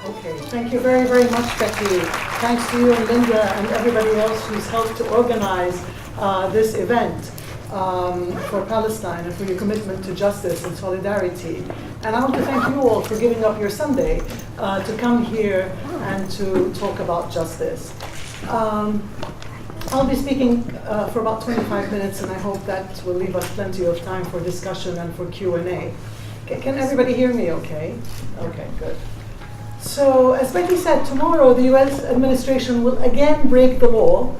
Okay, thank you very, very much, Becky. Thanks to you and Linda and everybody else who's helped to organize this event for Palestine and for your commitment to justice and solidarity. And I want to thank you all for giving up your Sunday to come here and to talk about justice. I'll be speaking for about 25 minutes, and I hope that will leave us plenty of time for discussion and for Q&A. Can everybody hear me okay? Okay, good. So, as Becky said, tomorrow the US administration will again break the law,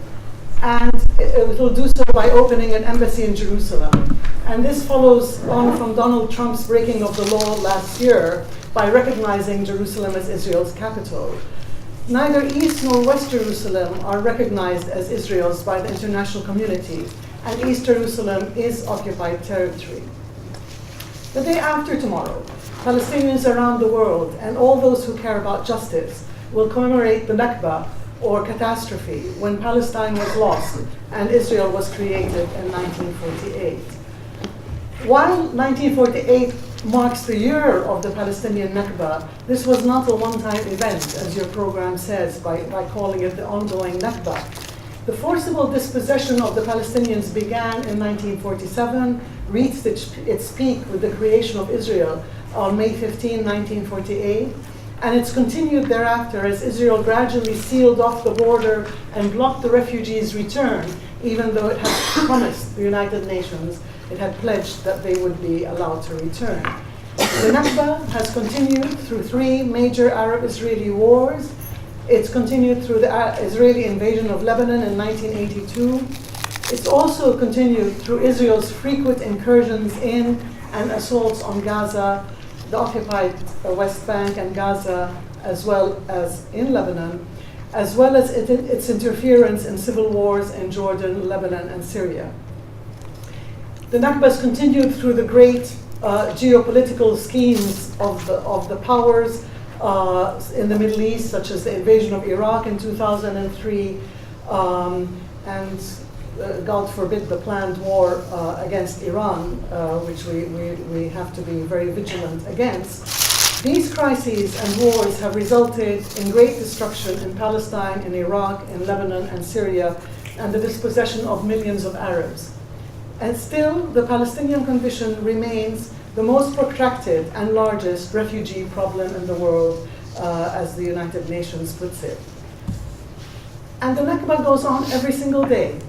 and it will do so by opening an embassy in Jerusalem. And this follows on from Donald Trump's breaking of the law last year by recognizing Jerusalem as Israel's capital. Neither East nor West Jerusalem are recognized as Israel's by the international community, and East Jerusalem is occupied territory. The day after tomorrow, Palestinians around the world and all those who care about justice will commemorate the Nakba, or catastrophe, when Palestine was lost and Israel was created in 1948. While 1948 marks the year of the Palestinian Nakba, this was not a one-time event, as your program says, by calling it the ongoing Nakba. The forcible dispossession of the Palestinians began in 1947, reached its peak with the creation of Israel on May 15, 1948, and it's continued thereafter as Israel gradually sealed off the border and blocked the refugees' return, even though it had promised the United Nations, it had pledged that they would be allowed to return. The Nakba has continued through 3 major Arab-Israeli wars. It's continued through the Israeli invasion of Lebanon in 1982. It's also continued through Israel's frequent incursions in and assaults on Gaza, the occupied West Bank and Gaza, as well as in Lebanon, as well as its interference in civil wars in Jordan, Lebanon, and Syria. The Nakba has continued through the great geopolitical schemes of the powers in the Middle East, such as the invasion of Iraq in 2003, and God forbid the planned war against Iran, which we have to be very vigilant against. These crises and wars have resulted in great destruction in Palestine, in Iraq, in Lebanon, and Syria, and the dispossession of millions of Arabs. And still, the Palestinian condition remains the most protracted and largest refugee problem in the world, as the United Nations puts it. And the Nakba goes on every single day,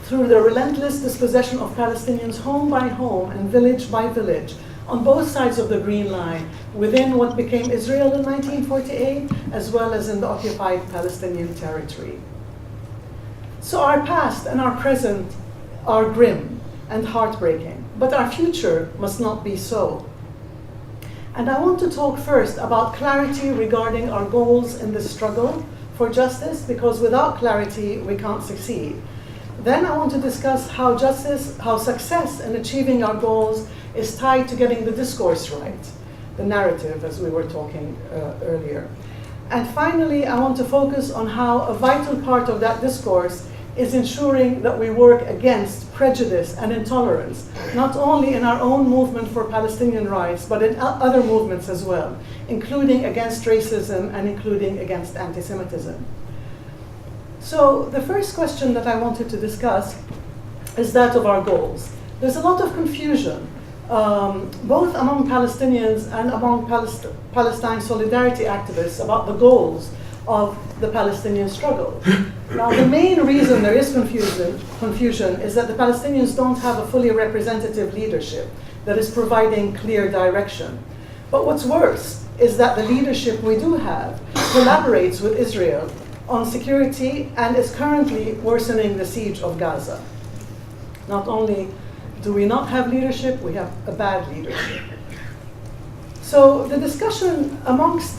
through the relentless dispossession of Palestinians home by home and village by village, on both sides of the Green Line, within what became Israel in 1948, as well as in the occupied Palestinian territory. So our past and our present are grim and heartbreaking, but our future must not be so. And I want to talk first about clarity regarding our goals in this struggle for justice, because without clarity, we can't succeed. Then I want to discuss how success in achieving our goals is tied to getting the discourse right, the narrative, as we were talking earlier. And finally, I want to focus on how a vital part of that discourse is ensuring that we work against prejudice and intolerance, not only in our own movement for Palestinian rights, but in other movements as well, including against racism and including against anti-Semitism. So the first question that I wanted to discuss is that of our goals. There's a lot of confusion, both among Palestinians and among Palestine solidarity activists about the goals of the Palestinian struggle. Now, the main reason there is confusion is that the Palestinians don't have a fully representative leadership that is providing clear direction. But what's worse is that the leadership we do have collaborates with Israel on security and is currently worsening the siege of Gaza. Not only do we not have leadership, we have a bad leadership. So the discussion amongst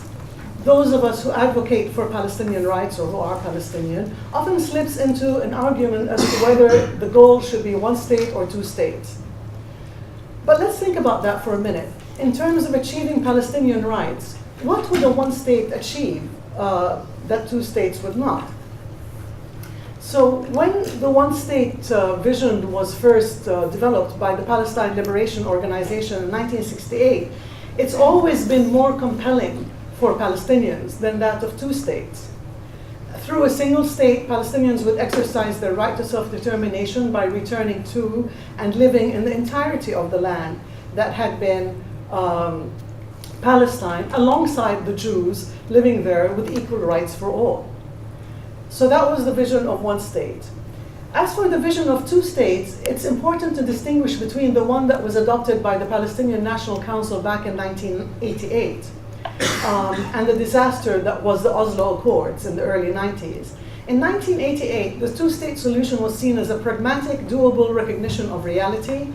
those of us who advocate for Palestinian rights or who are Palestinian often slips into an argument as to whether the goal should be 1 state or 2 states. But let's think about that for a minute. In terms of achieving Palestinian rights, what would a 1 state achieve that 2 states would not? So when the 1 state vision was first developed by the Palestine Liberation Organization in 1968, it's always been more compelling for Palestinians than that of two states. Through a single state, Palestinians would exercise their right to self-determination by returning to and living in the entirety of the land that had been Palestine, alongside the Jews living there with equal rights for all. So that was the vision of one state. As for the vision of two states, it's important to distinguish between the one that was adopted by the Palestinian National Council back in 1988 and the disaster that was the Oslo Accords in the early 90s. In 1988, the two-state solution was seen as a pragmatic, doable recognition of reality,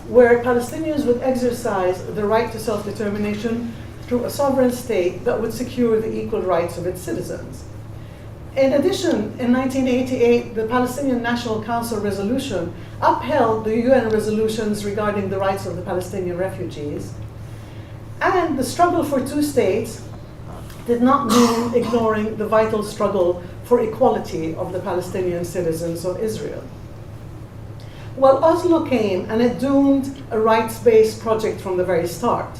where Palestinians would exercise the right to self-determination through a sovereign state that would secure the equal rights of its citizens. In addition, in 1988, the Palestinian National Council resolution upheld the UN resolutions regarding the rights of the Palestinian refugees. And the struggle for two states did not mean ignoring the vital struggle for equality of the Palestinian citizens of Israel. Well, Oslo came and it doomed a rights-based project from the very start.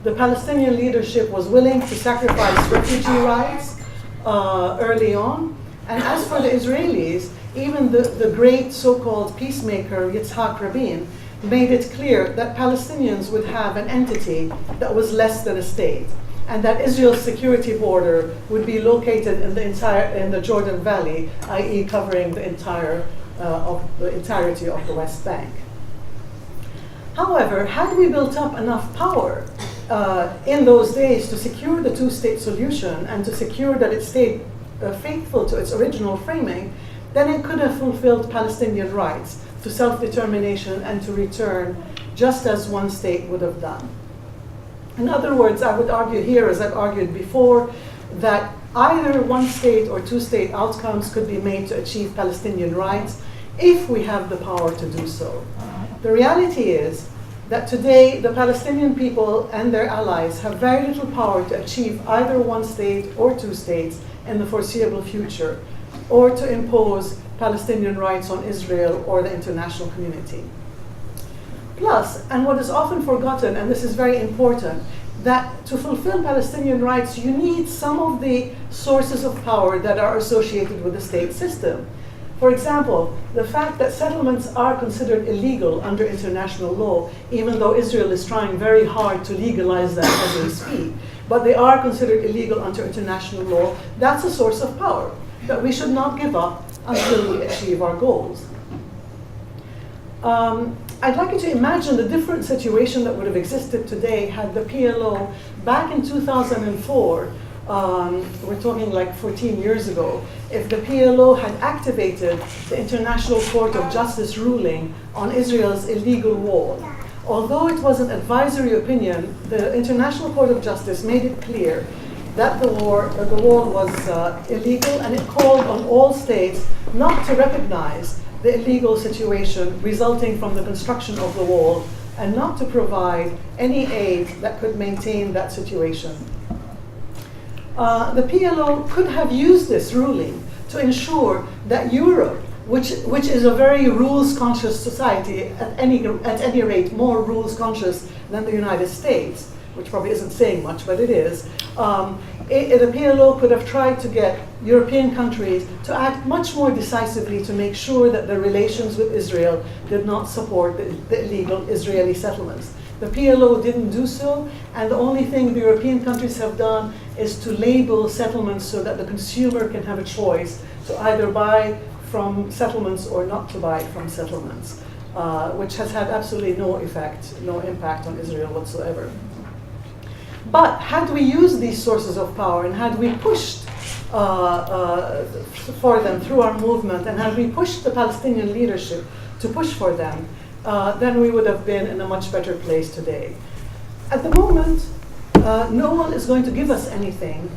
The Palestinian leadership was willing to sacrifice refugee rights early on. And as for the Israelis, even the great so-called peacemaker Yitzhak Rabin made it clear that Palestinians would have an entity that was less than a state, and that Israel's security border would be located in the Jordan Valley, i.e. covering the entirety of the West Bank. However, had we built up enough power in those days to secure the two-state solution and to secure that it stayed faithful to its original framing, then it could have fulfilled Palestinian rights to self-determination and to return just as one state would have done. In other words, I would argue here, as I've argued before, that either one state or two-state outcomes could be made to achieve Palestinian rights if we have the power to do so. The reality is that today the Palestinian people and their allies have very little power to achieve either one state or two states in the foreseeable future, or to impose Palestinian rights on Israel or the international community. Plus, and what is often forgotten, and this is very important, that to fulfill Palestinian rights, you need some of the sources of power that are associated with the state system. For example, the fact that settlements are considered illegal under international law, even though Israel is trying very hard to legalize that as we speak, but they are considered illegal under international law, that's a source of power that we should not give up until we achieve our goals. I'd like you to imagine the different situation that would have existed today had the PLO back in 2004, we're talking like 14 years ago, if the PLO had activated the International Court of Justice ruling on Israel's illegal wall. Although it was an advisory opinion, the International Court of Justice made it clear that the wall was illegal, and it called on all states not to recognize the illegal situation resulting from the construction of the wall and not to provide any aid that could maintain that situation. The PLO could have used this ruling to ensure that Europe, which is a very rules-conscious society, at any rate more rules-conscious than the United States, which probably isn't saying much, but it is, the PLO could have tried to get European countries to act much more decisively to make sure that their relations with Israel did not support the illegal Israeli settlements. The PLO didn't do so, and the only thing the European countries have done is to label settlements so that the consumer can have a choice to either buy from settlements or not to buy from settlements, which has had absolutely no impact on Israel whatsoever. But had we used these sources of power and had we pushed for them through our movement, and had we pushed the Palestinian leadership to push for them, then we would have been in a much better place today. At the moment, no one is going to give us anything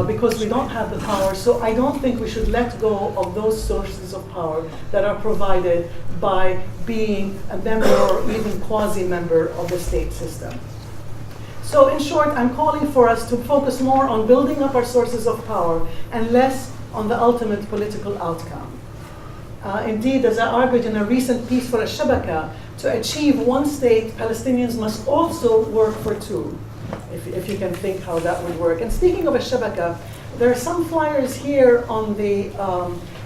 because we don't have the power, so I don't think we should let go of those sources of power that are provided by being a member or even quasi-member of the state system. So in short, I'm calling for us to focus more on building up our sources of power and less on the ultimate political outcome. Indeed, as I argued in a recent piece for Al-Shabaka, to achieve one state, Palestinians must also work for two. if you can think how that would work. And speaking of a shabaka, there are some flyers here on the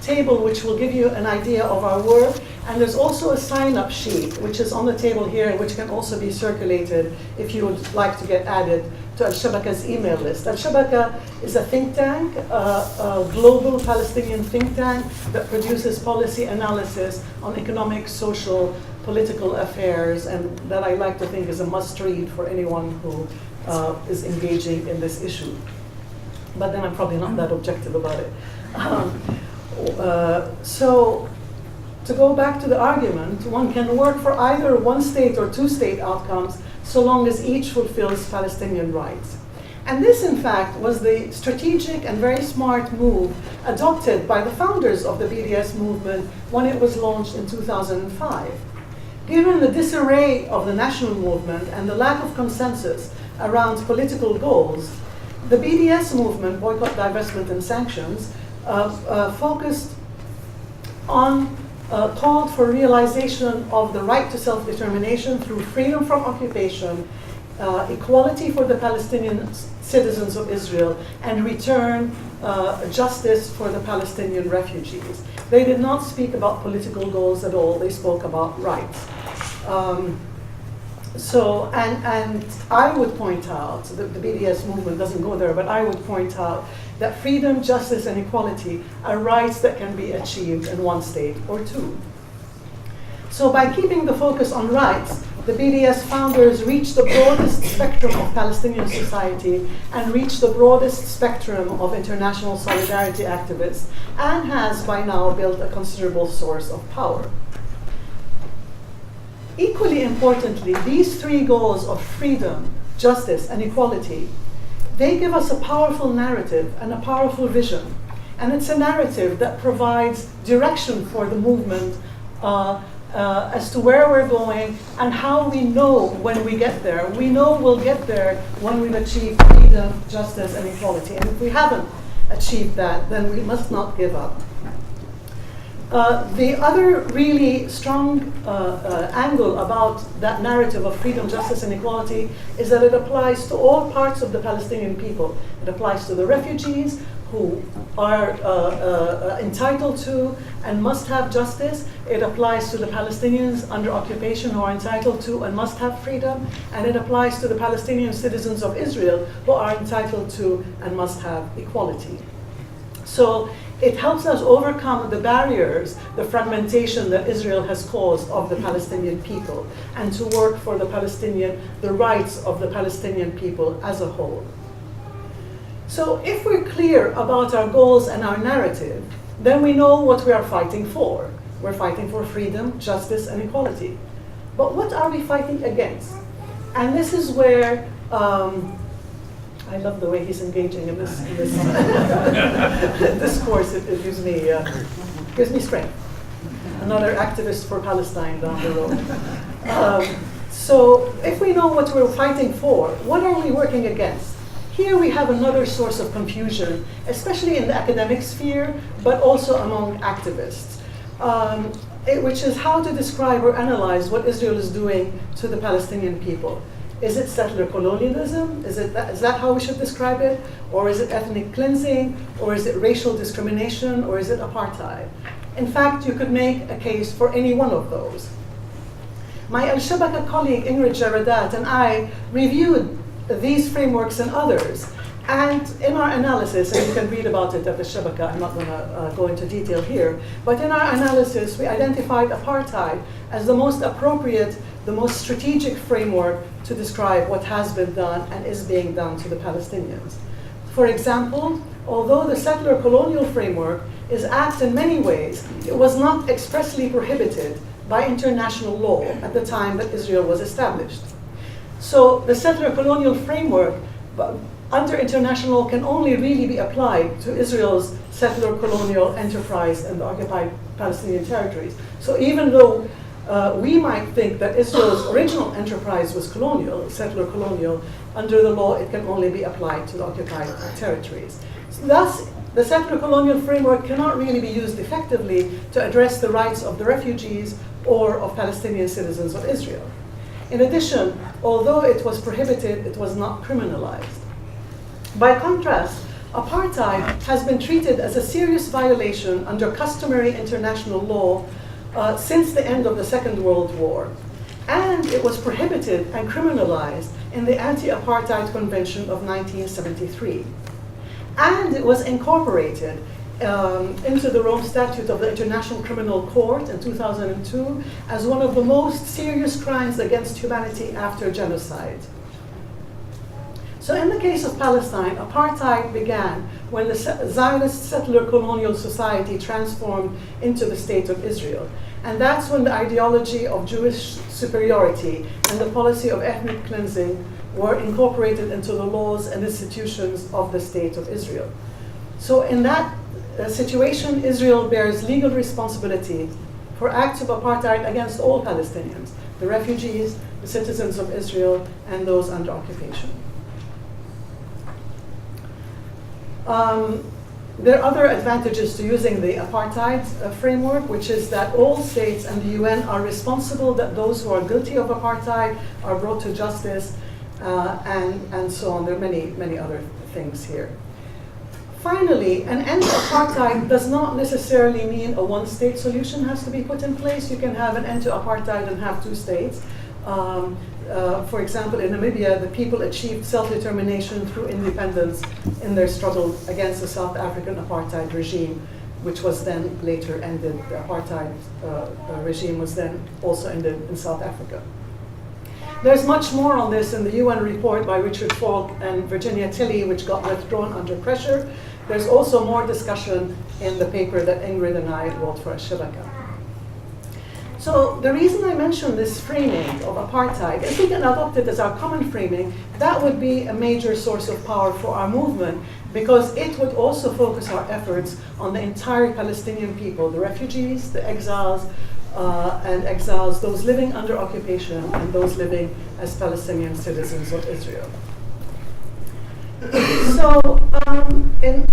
table which will give you an idea of our work. And there's also a sign-up sheet, which is on the table here, which can also be circulated if you would like to get added to Al-Shabaka's email list. Al-Shabaka is a think tank, a global Palestinian think tank that produces policy analysis on economic, social, political affairs, and that I like to think is a must-read for anyone who is engaging in this issue. But then I'm probably not that objective about it. So to go back to the argument, one can work for either one-state or two-state outcomes so long as each fulfills Palestinian rights. And this, in fact, was the strategic and very smart move adopted by the founders of the BDS movement when it was launched in 2005. Given the disarray of the national movement and the lack of consensus around political goals, the BDS movement, Boycott, Divestment and Sanctions, focused on called for realization of the right to self-determination through freedom from occupation, equality for the Palestinian citizens of Israel, and return justice for the Palestinian refugees. They did not speak about political goals at all. They spoke about rights. And I would point out, the BDS movement doesn't go there, but I would point out that freedom, justice, and equality are rights that can be achieved in one state or two. So by keeping the focus on rights, the BDS founders reached the broadest spectrum of Palestinian society and reached the broadest spectrum of international solidarity activists, and has by now built a considerable source of power. Equally importantly, these three goals of freedom, justice, and equality, they give us a powerful narrative and a powerful vision. And it's a narrative that provides direction for the movement as to where we're going and how we know when we get there. We know we'll get there when we've achieved freedom, justice, and equality. And if we haven't achieved that, then we must not give up. The other really strong angle about that narrative of freedom, justice, and equality is that it applies to all parts of the Palestinian people. It applies to the refugees who are entitled to and must have justice. It applies to the Palestinians under occupation who are entitled to and must have freedom. And it applies to the Palestinian citizens of Israel who are entitled to and must have equality. So it helps us overcome the barriers, the fragmentation that Israel has caused of the Palestinian people, and to work for the rights of the Palestinian people as a whole. So if we're clear about our goals and our narrative, then we know what we are fighting for. We're fighting for freedom, justice, and equality. But what are we fighting against? And this is where I love the way he's engaging in this discourse. It gives me strength. Another activist for Palestine down the road. So if we know what we're fighting for, what are we working against? Here we have another source of confusion, especially in the academic sphere, but also among activists, which is how to describe or analyze what Israel is doing to the Palestinian people. Is it settler colonialism? Is that how we should describe it? Or is it ethnic cleansing? Or is it racial discrimination? Or is it apartheid? In fact, you could make a case for any one of those. My Al-Shabaka colleague Ingrid Jaradat and I reviewed these frameworks and others. And in our analysis, and you can read about it at the Shabaka, I'm not going to go into detail here, but in our analysis, we identified apartheid as the most appropriate, the most strategic framework to describe what has been done and is being done to the Palestinians. For example, although the settler colonial framework is apt in many ways, it was not expressly prohibited by international law at the time that Israel was established. So the settler colonial framework under international law can only really be applied to Israel's settler colonial enterprise in the occupied Palestinian territories. So even though we might think that Israel's original enterprise was colonial, settler colonial, under the law it can only be applied to the occupied territories. So thus, the settler colonial framework cannot really be used effectively to address the rights of the refugees or of Palestinian citizens of Israel. In addition, although it was prohibited, it was not criminalized. By contrast, apartheid has been treated as a serious violation under customary international law since the end of the Second World War. And it was prohibited and criminalized in the Anti-Apartheid Convention of 1973. And it was incorporated into the Rome Statute of the International Criminal Court in 2002 as one of the most serious crimes against humanity after genocide. So in the case of Palestine, apartheid began when the Zionist settler colonial society transformed into the State of Israel. And that's when the ideology of Jewish superiority and the policy of ethnic cleansing were incorporated into the laws and institutions of the State of Israel. So in that situation, Israel bears legal responsibility for acts of apartheid against all Palestinians, the refugees, the citizens of Israel, and those under occupation. There are other advantages to using the apartheid framework, which is that all states and the UN are responsible that those who are guilty of apartheid are brought to justice, and so on. There are many other things here. Finally, an end to apartheid does not necessarily mean a one-state solution has to be put in place. You can have an end to apartheid and have two states. For example, in Namibia, the people achieved self-determination through independence in their struggle against the South African apartheid regime, which was then later ended. The apartheid regime was then also ended in South Africa. There's much more on this in the UN report by Richard Falk and Virginia Tilley, which got withdrawn under pressure. There's also more discussion in the paper that Ingrid and I wrote for Shabaka. So the reason I mention this framing of apartheid, if we can adopt it as our common framing, that would be a major source of power for our movement, because it would also focus our efforts on the entire Palestinian people, the refugees, the exiles, those living under occupation, and those living as Palestinian citizens of Israel. So in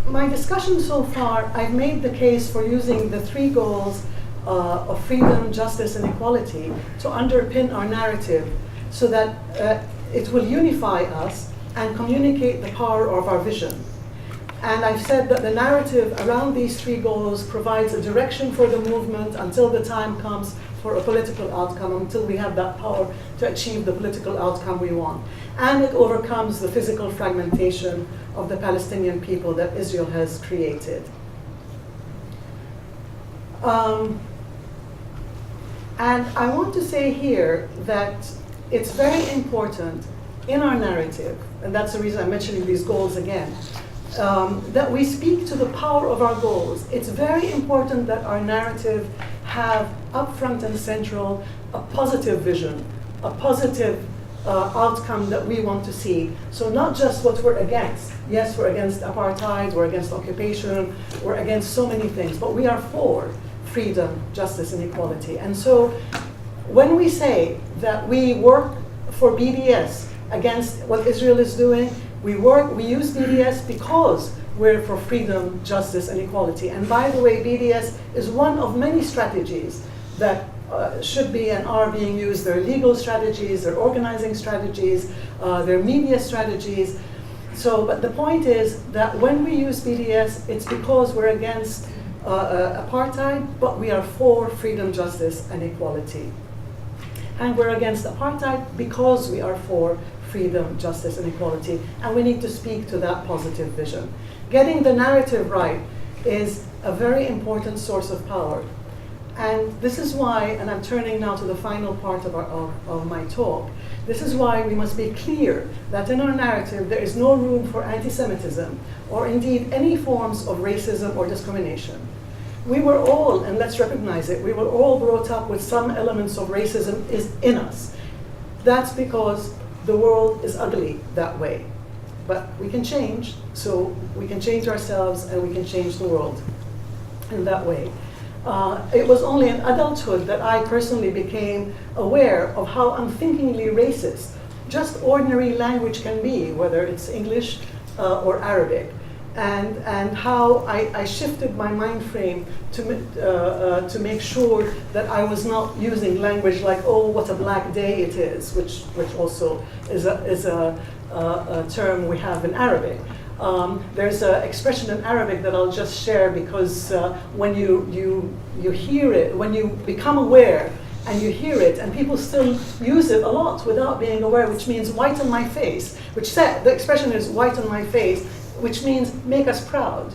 my discussion so far, I've made the case for using the three goals of freedom, justice, and equality to underpin our narrative so that it will unify us and communicate the power of our vision. And I've said that the narrative around these three goals provides a direction for the movement until the time comes for a political outcome, until we have that power to achieve the political outcome we want. And it overcomes the physical fragmentation of the Palestinian people that Israel has created. And I want to say here that it's very important in our narrative, and that's the reason I'm mentioning these goals again, that we speak to the power of our goals. It's very important that our narrative have up front and central a positive vision, a positive outcome that we want to see. So not just what we're against. Yes, we're against apartheid, we're against occupation, we're against so many things, but we are for freedom, justice, and equality. And so when we say that we work for BDS against what Israel is doing, we use BDS because we're for freedom, justice, and equality. And by the way, BDS is one of many strategies that should be and are being used. There are legal strategies, there are organizing strategies, there are media strategies. So, but the point is that when we use BDS, it's because we're against apartheid, but we are for freedom, justice, and equality. And we're against apartheid because we are for freedom, justice, and equality. And we need to speak to that positive vision. Getting the narrative right is a very important source of power. And this is why, and I'm turning now to the final part of my talk, this is why we must be clear that in our narrative there is no room for anti-Semitism or indeed any forms of racism or discrimination. We were all, and let's recognize it, we were all brought up with some elements of racism is in us. That's because the world is ugly that way. But we can change, so we can change ourselves and we can change the world in that way. It was only in adulthood that I personally became aware of how unthinkingly racist just ordinary language can be, whether it's English or Arabic. and how I shifted my mind frame to make sure that I was not using language like, oh, what a black day it is, which also is a term we have in Arabic. There's an expression in Arabic that I'll just share because when you hear it, when you become aware and you hear it, and people still use it a lot without being aware, which means white on my face, the expression is white on my face, which means make us proud.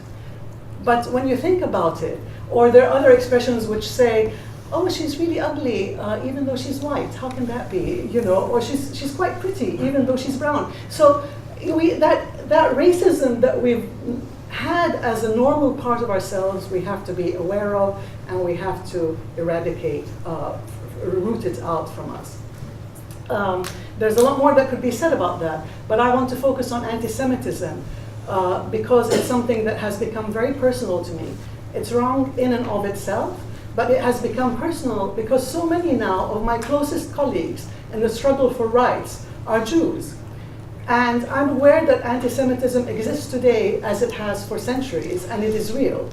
But when you think about it, or there are other expressions which say, oh, she's really ugly, even though she's white, how can that be? You know, or she's quite pretty, even though she's brown. So that racism that we've had as a normal part of ourselves, we have to be aware of, and we have to eradicate, root it out from us. There's a lot more that could be said about that, but I want to focus on anti-Semitism because it's something that has become very personal to me. It's wrong in and of itself, but it has become personal because so many now of my closest colleagues in the struggle for rights are Jews. And I'm aware that anti-Semitism exists today as it has for centuries, and it is real.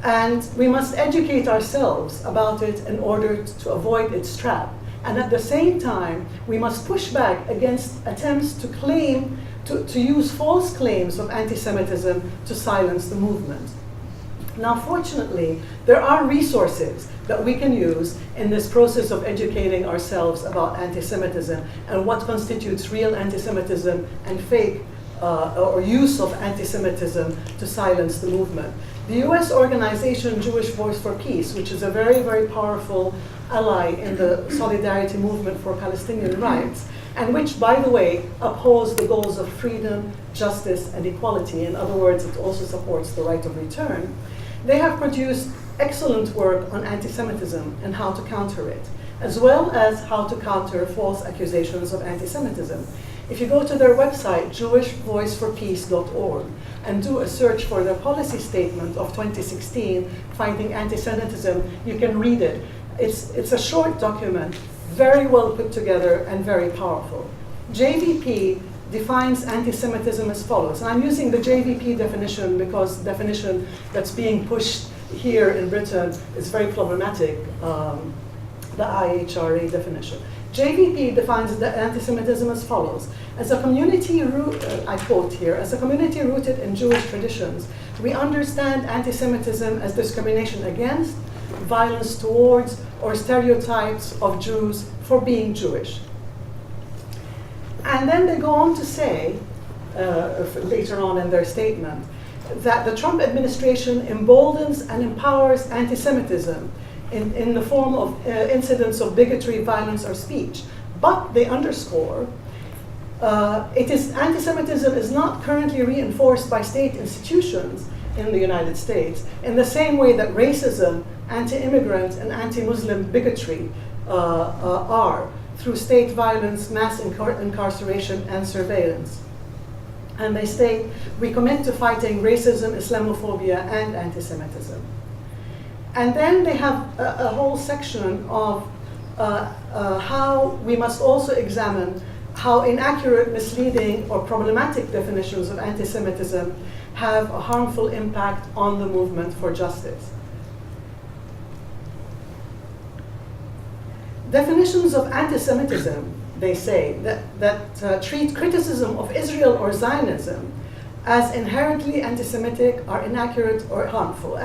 And we must educate ourselves about it in order to avoid its trap. And at the same time, we must push back against attempts to claim, to use false claims of anti-Semitism to silence the movement. Now, fortunately, there are resources that we can use in this process of educating ourselves about anti-Semitism and what constitutes real anti-Semitism and fake or use of anti-Semitism to silence the movement. The US organization Jewish Voice for Peace, which is a very, very powerful ally in the solidarity movement for Palestinian rights, and which, by the way, upholds the goals of freedom, justice, and equality. In other words, it also supports the right of return. They have produced excellent work on anti-Semitism and how to counter it, as well as how to counter false accusations of anti-Semitism. If you go to their website, jewishvoiceforpeace.org, and do a search for their policy statement of 2016, Fighting Anti-Semitism, you can read it. It's a short document, very well put together and very powerful. JVP defines anti-Semitism as follows. And I'm using the JVP definition because the definition that's being pushed here in Britain is very problematic, the IHRA definition. JVP defines anti-Semitism as follows. As a community, I quote here, as a community rooted in Jewish traditions, we understand anti-Semitism as discrimination against, violence towards, or stereotypes of Jews for being Jewish. And then they go on to say, later on in their statement, that the Trump administration emboldens and empowers anti-Semitism in the form of incidents of bigotry, violence, or speech. But they underscore, anti-Semitism is not currently reinforced by state institutions in the United States in the same way that racism, anti-immigrant, and anti-Muslim bigotry are, through state violence, mass incarceration, and surveillance. And they state, we commit to fighting racism, Islamophobia, and anti-Semitism. And then they have a whole section of how we must also examine how inaccurate, misleading, or problematic definitions of anti-Semitism have a harmful impact on the movement for justice. Definitions of anti-Semitism, they say, that treat criticism of Israel or Zionism as inherently anti-Semitic are inaccurate or harmful.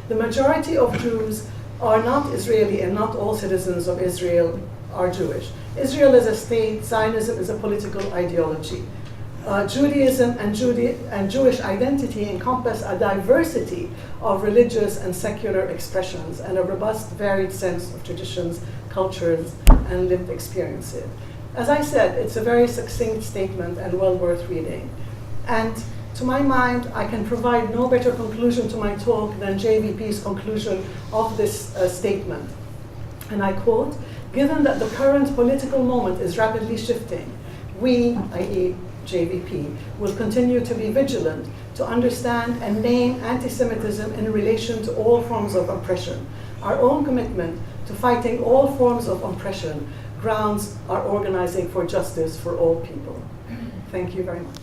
The majority of Jews are not Israeli, and not all citizens of Israel are Jewish. Israel is a state, Zionism is a political ideology. Judaism and Jewish identity encompass a diversity of religious and secular expressions and a robust, varied sense of traditions, cultures, and lived experiences. As I said, it's a very succinct statement and well worth reading. And to my mind, I can provide no better conclusion to my talk than JVP's conclusion of this statement. And I quote, given that the current political moment is rapidly shifting, we, i.e. JVP, will continue to be vigilant to understand and name anti-Semitism in relation to all forms of oppression. Our own commitment to fighting all forms of oppression grounds our organizing for justice for all people. Thank you very much.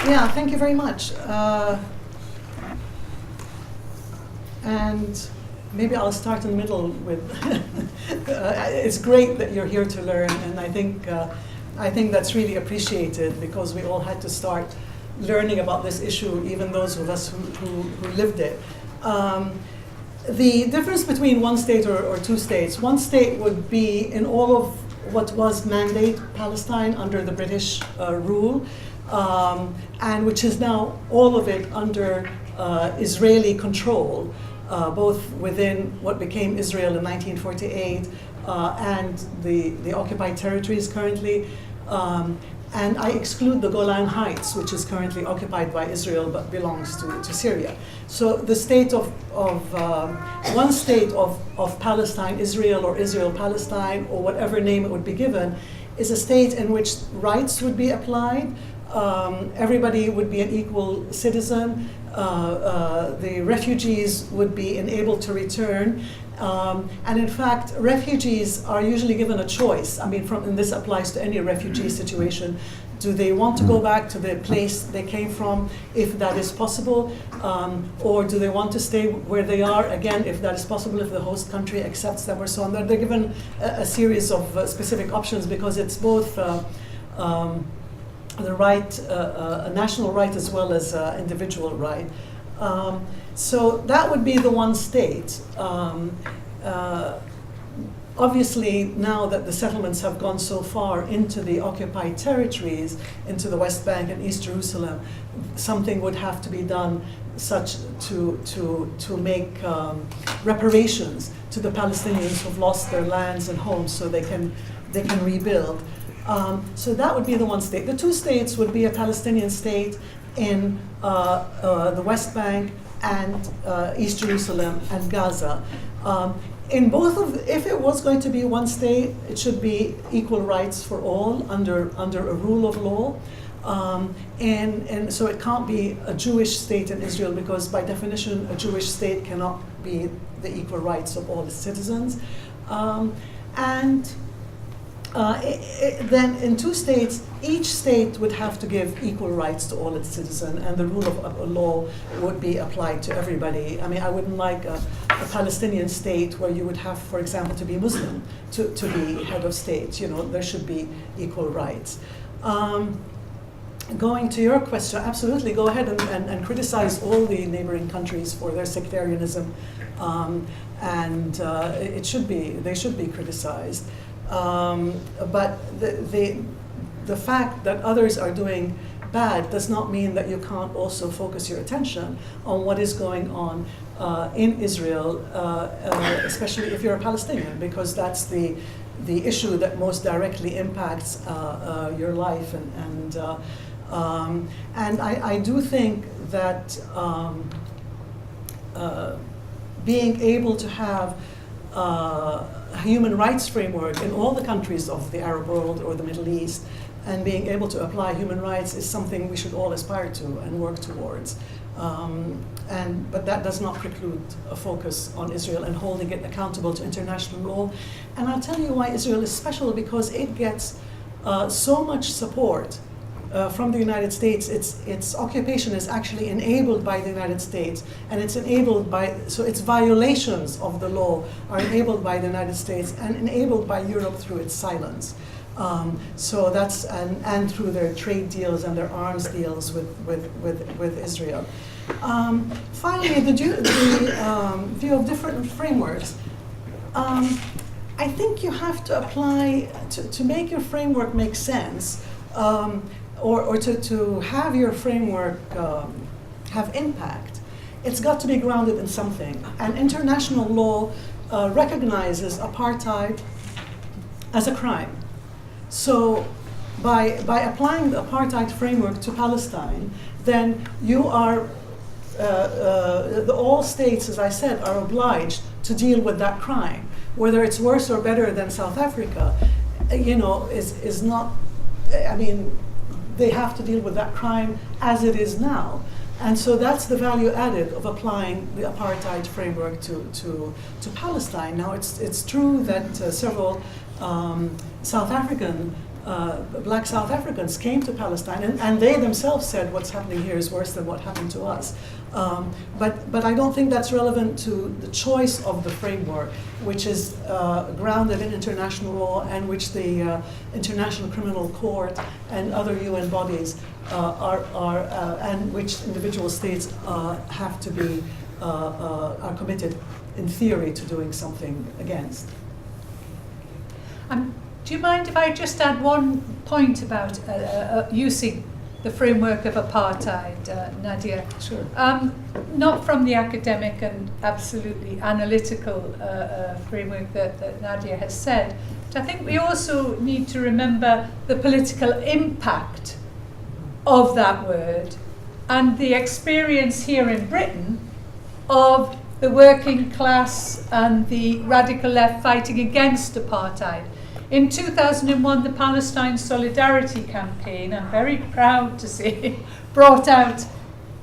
Yeah, thank you very much. And maybe I'll start in the middle with, it's great that you're here to learn, and I think that's really appreciated, because we all had to start learning about this issue, even those of us who lived it. The difference between one state or two states, one state would be in all of what was Mandate Palestine under the British rule, and which is now all of it under Israeli control, both within what became Israel in 1948 and the occupied territories currently. And I exclude the Golan Heights, which is currently occupied by Israel but belongs to Syria. So the state of one state of Palestine, Israel, or Israel-Palestine, or whatever name it would be given, is a state in which rights would be applied. Everybody would be an equal citizen. The refugees would be enabled to return. And in fact, refugees are usually given a choice. I mean, and this applies to any refugee situation. Do they want to go back to the place they came from, if that is possible? Or do they want to stay where they are, again, if that is possible, if the host country accepts them, or so on? They're given a series of specific options, because it's both the right, a national right as well as individual right. So that would be the one state. Obviously, now that the settlements have gone so far into the occupied territories, into the West Bank and East Jerusalem, something would have to be done such to make reparations to the Palestinians who've lost their lands and homes, so they can rebuild. So that would be the one state. The two states would be a Palestinian state in the West Bank and East Jerusalem and Gaza. In both of, if it was going to be one state, it should be equal rights for all under a rule of law. And so it can't be a Jewish state in Israel, because by definition a Jewish state cannot be the equal rights of all its citizens. Then in two states, each state would have to give equal rights to all its citizens, and the rule of law would be applied to everybody. I mean, I wouldn't like a Palestinian state where you would have, for example, to be Muslim to be head of state. You know, there should be equal rights. Going to your question, absolutely, go ahead and criticize all the neighboring countries for their sectarianism, and they should be criticized. But the fact that others are doing bad does not mean that you can't also focus your attention on what is going on in Israel, especially if you're a Palestinian, because that's the issue that most directly impacts your life. And I do think that being able to have a human rights framework in all the countries of the Arab world or the Middle East, and being able to apply human rights, is something we should all aspire to and work towards. But that does not preclude a focus on Israel and holding it accountable to international law. And I'll tell you why Israel is special, because it gets so much support from the United States. Its occupation is actually enabled by the United States, and it's enabled by, so its violations of the law are enabled by the United States and enabled by Europe through its silence. So that's, and through their trade deals and their arms deals with Israel. Finally, the view of different frameworks. I think you have to apply, to make your framework make sense, or to have your framework have impact, it's got to be grounded in something. And international law recognizes apartheid as a crime. So by applying the apartheid framework to Palestine, then you are, all states, as I said, are obliged to deal with that crime. Whether it's worse or better than South Africa, is not, I mean, they have to deal with that crime as it is now. And so that's the value added of applying the apartheid framework to Palestine. Now, it's true that several South African black South Africans came to Palestine, and they themselves said what's happening here is worse than what happened to us. But I don't think that's relevant to the choice of the framework, which is grounded in international law, and which the International Criminal Court and other UN bodies and which individual states have to be are committed in theory to doing something against. Do you mind if I just add one point about using the framework of apartheid, Nadia? Sure. Not from the academic and absolutely analytical framework that Nadia has said, but I think we also need to remember the political impact of that word and the experience here in Britain of the working class and the radical left fighting against apartheid. In 2001, the Palestine Solidarity Campaign, I'm very proud to say, brought out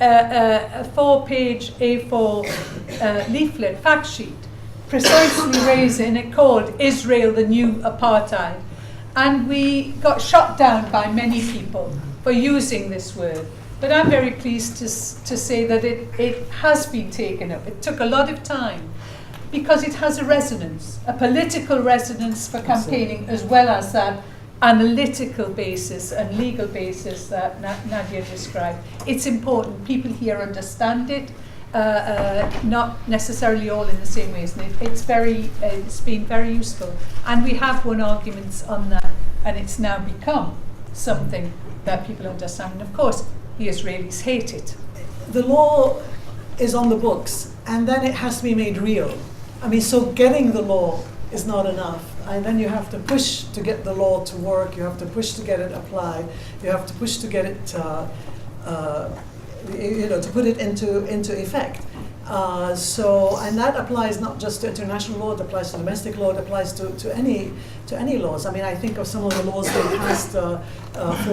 a 4-page A4 leaflet, fact sheet, precisely raising it called Israel the New Apartheid. And we got shot down by many people for using this word. But I'm very pleased to say that it has been taken up. It took a lot of time, because it has a resonance, a political resonance for campaigning, as well as that analytical basis and legal basis that Nadia described. It's important. People here understand it, not necessarily all in the same ways. And it's been very useful. And we have won arguments on that, and it's now become something that people understand. And of course, the Israelis hate it. The law is on the books, and then it has to be made real. I mean, so getting the law is not enough. And then you have to push to get the law to work. You have to push to get it applied. You have to push to get it, to put it into effect. And that applies not just to international law. It applies to domestic law. It applies to any laws. I mean, I think of some of the laws they passed for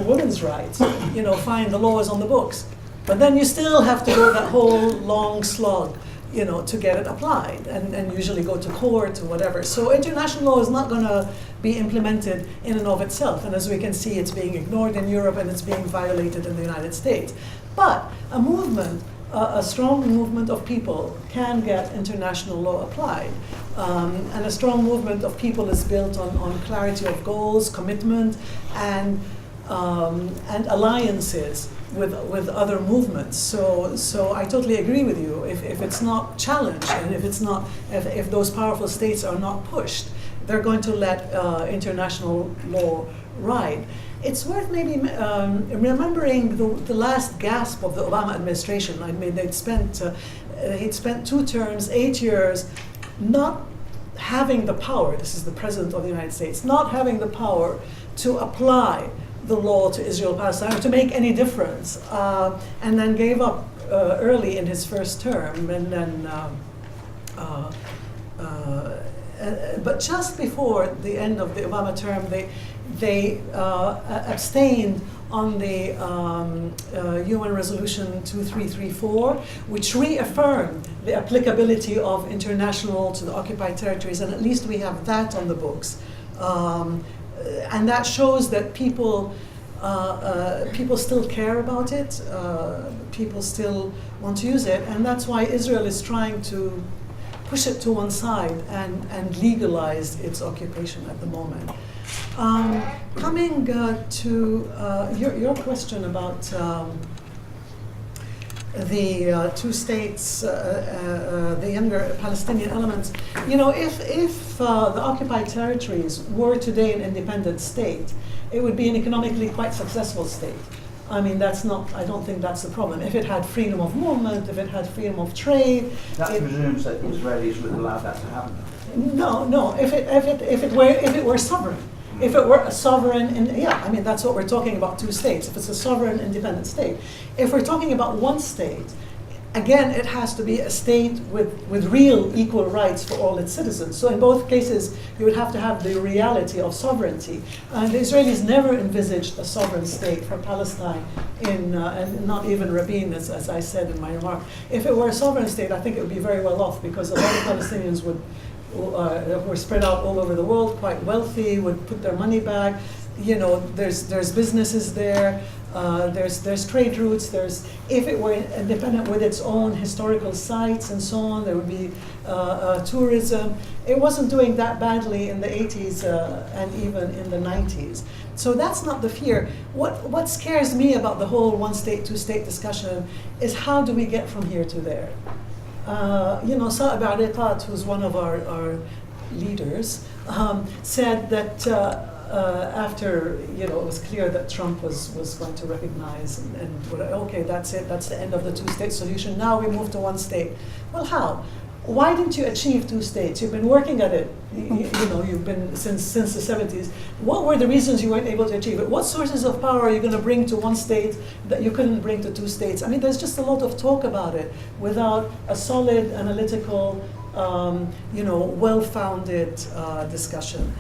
women's rights. Fine, the law is on the books, but then you still have to go that whole long slog, to get it applied, and usually go to court or whatever. So international law is not going to be implemented in and of itself. And as we can see, it's being ignored in Europe, and it's being violated in the United States. But a movement, a strong movement of people can get international law applied. And a strong movement of people is built on clarity of goals, commitment, and alliances with other movements. So I totally agree with you. If it's not challenged, and if those powerful states are not pushed, they're going to let international law ride. It's worth maybe remembering the last gasp of the Obama administration. I mean, he'd spent 2 terms, 8 years, not having the power. This is the president of the United States, not having the power to apply the law to Israel-Palestine, to make any difference, and then gave up early in his first term, and then, but just before the end of the Obama term, they abstained on the UN Resolution 2334, which reaffirmed the applicability of international to the occupied territories, and at least we have that on the books. And that shows that people still care about it. People still want to use it, and that's why Israel is trying to push it to one side and legalize its occupation at the moment. Coming to your question about the 2 states, the younger Palestinian elements, if the occupied territories were today an independent state, it would be an economically quite successful state. I mean, I don't think that's the problem. If it had freedom of movement, if it had freedom of trade. That presumes that Israelis would allow that to happen. No, if it were sovereign. If it were a sovereign, that's what we're talking about, 2 states. If it's a sovereign, independent state. If we're talking about 1 state, again, it has to be a state with real equal rights for all its citizens. So in both cases, you would have to have the reality of sovereignty. The Israelis never envisaged a sovereign state for Palestine, and not even Rabin, as I said in my remark. If it were a sovereign state, I think it would be very well off, because a lot of Palestinians were spread out all over the world, quite wealthy, would put their money back, there's businesses there, there's trade routes, if it were independent with its own historical sites and so on, there would be tourism. It wasn't doing that badly in the 80s and even in the 90s. So that's not the fear. What scares me about the whole one state, two state discussion is how do we get from here to there? Sa'ib Ariqat, who's one of our leaders, said that after it was clear that Trump was going to recognize okay, that's it, that's the end of the two-state solution. Now we move to one state. Well, how? Why didn't you achieve two states? You've been working at it. You've been since the 70s. What were the reasons you weren't able to achieve it? What sources of power are you going to bring to one state that you couldn't bring to two states? I mean, there's just a lot of talk about it without a solid, analytical, well-founded discussion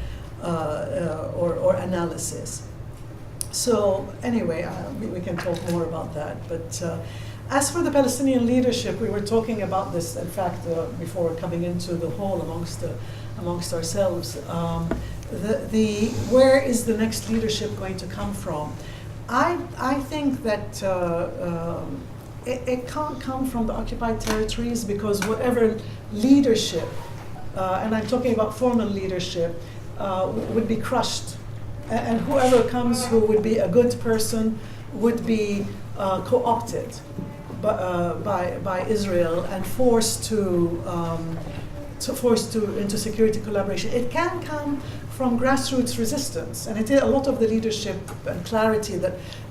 or analysis. So anyway, we can talk more about that. But as for the Palestinian leadership, we were talking about this, in fact, before coming into the hall amongst ourselves. Where is the next leadership going to come from? I think that it can't come from the occupied territories, because whatever leadership, and I'm talking about formal leadership, would be crushed. And whoever comes who would be a good person would be co-opted by Israel and forced into security collaboration. It can come from grassroots resistance, and a lot of the leadership and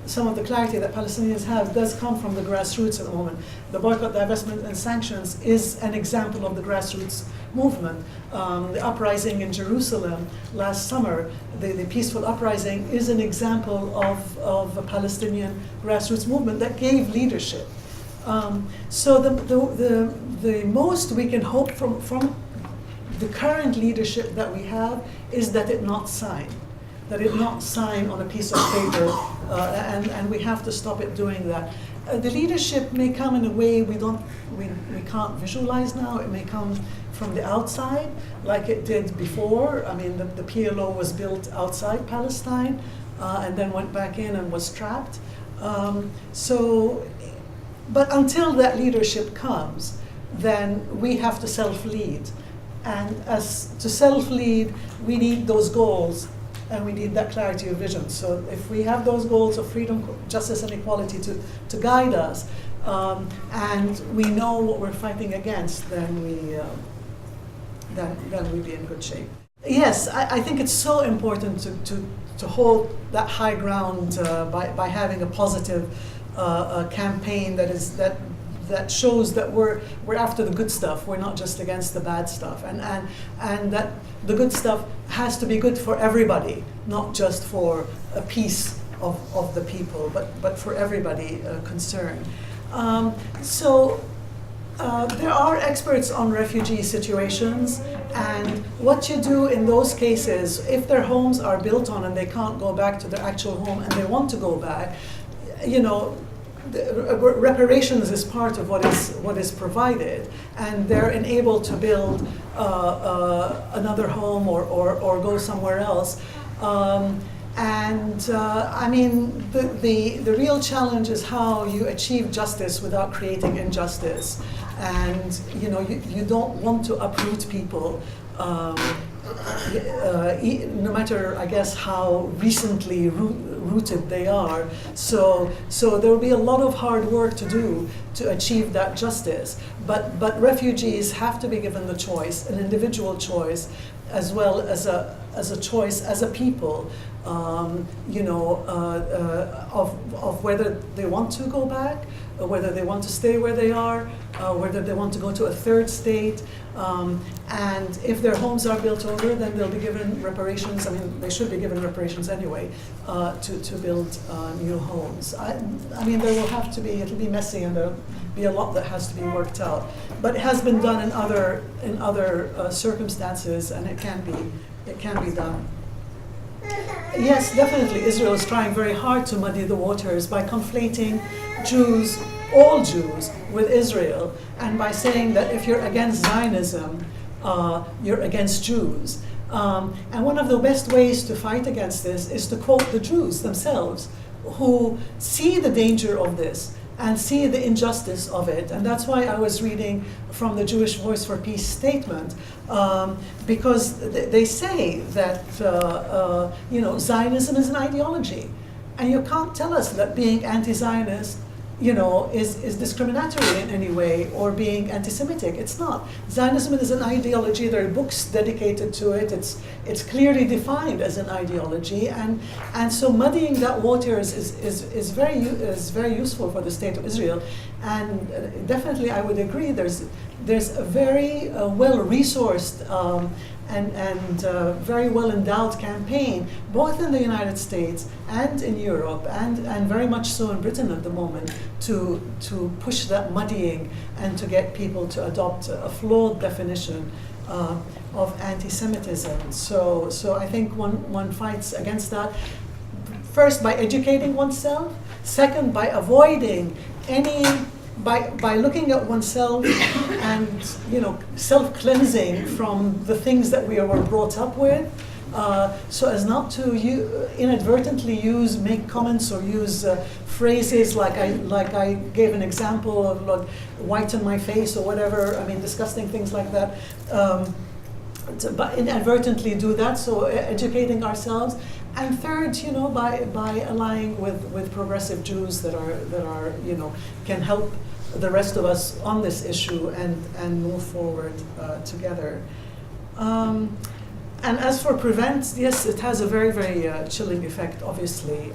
some of the clarity that Palestinians have does come from the grassroots at the moment. The boycott, divestment, and sanctions is an example of the grassroots movement. The uprising in Jerusalem last summer, the peaceful uprising, is an example of a Palestinian grassroots movement that gave leadership. So the most we can hope from the current leadership that we have is that it not sign on a piece of paper, and we have to stop it doing that. The leadership may come in a way we can't visualize now. It may come from the outside, like it did before. I mean, the PLO was built outside Palestine, and then went back in and was trapped. But until that leadership comes, then we have to self-lead. And as to self-lead, we need those goals, and we need that clarity of vision. So if we have those goals of freedom, justice, and equality to guide us, and we know what we're fighting against, then we'd be in good shape. Yes, I think it's so important to hold that high ground by having a positive campaign that shows that we're after the good stuff. We're not just against the bad stuff, and that the good stuff has to be good for everybody, not just for a piece of the people, but for everybody concerned. There are experts on refugee situations, and what you do in those cases, if their homes are built on and they can't go back to their actual home and they want to go back, reparations is part of what is provided, and they're enabled to build another home or go somewhere else. I mean, the real challenge is how you achieve justice without creating injustice. And you don't want to uproot people, no matter, I guess, how recently rooted they are. So there will be a lot of hard work to do to achieve that justice. But refugees have to be given the choice, an individual choice, as well as a choice as a people, of whether they want to go back, or whether they want to stay where they are, whether they want to go to a third state. And if their homes are built over, then they'll be given reparations. I mean, they should be given reparations anyway, to build new homes. I mean, there will have to be, it'll be messy, and there'll be a lot that has to be worked out. But it has been done in other circumstances, and it can be done. Yes, definitely, Israel is trying very hard to muddy the waters by conflating Jews, all Jews, with Israel, and by saying that if you're against Zionism, you're against Jews. And one of the best ways to fight against this is to quote the Jews themselves, who see the danger of this and see the injustice of it. And that's why I was reading from the Jewish Voice for Peace statement, because they say that Zionism is an ideology. And you can't tell us that being anti-Zionist is discriminatory in any way, or being anti-Semitic. It's not. Zionism is an ideology. There are books dedicated to it. It's clearly defined as an ideology, and so muddying that water is very useful for the State of Israel. And definitely, I would agree. There's a very well-resourced and very well-endowed campaign, both in the United States and in Europe, and very much so in Britain at the moment, to push that muddying and to get people to adopt a flawed definition of anti-Semitism. So I think one fights against that, first by educating oneself, second by avoiding by looking at oneself and self-cleansing from the things that we were brought up with, so as not to inadvertently make comments or use phrases like I gave an example of like whiten my face or whatever. I mean, disgusting things like that. But inadvertently do that. So educating ourselves. And third, by allying with progressive Jews that are can help the rest of us on this issue and move forward together. And as for prevent, yes, it has a very, very chilling effect, obviously.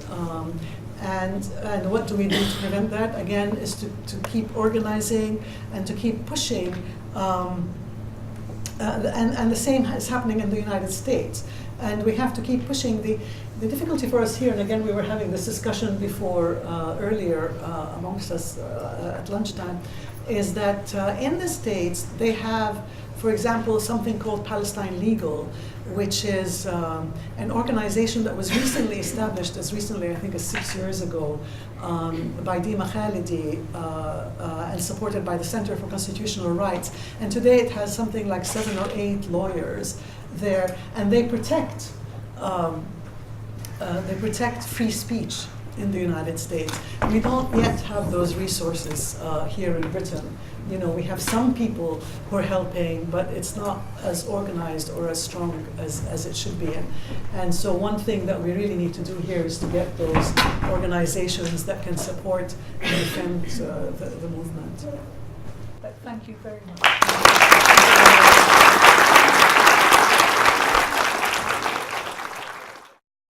And what do we do to prevent that? Again, is to keep organizing and to keep pushing. And the same is happening in the United States. And we have to keep pushing. The difficulty for us here, and again, we were having this discussion before earlier amongst us at lunchtime, is that in the States, they have, for example, something called Palestine Legal, which is an organization that was recently established, as recently, I think, as 6 years ago, by Dima Khalidi, and supported by the Center for Constitutional Rights. And today it has something like 7 or 8 lawyers there, and they protect free speech in the United States. We don't yet have those resources here in Britain. We have some people who are helping, but it's not as organized or as strong as it should be. And so one thing that we really need to do here is to get those organizations that can support and defend the movement. But thank you very much.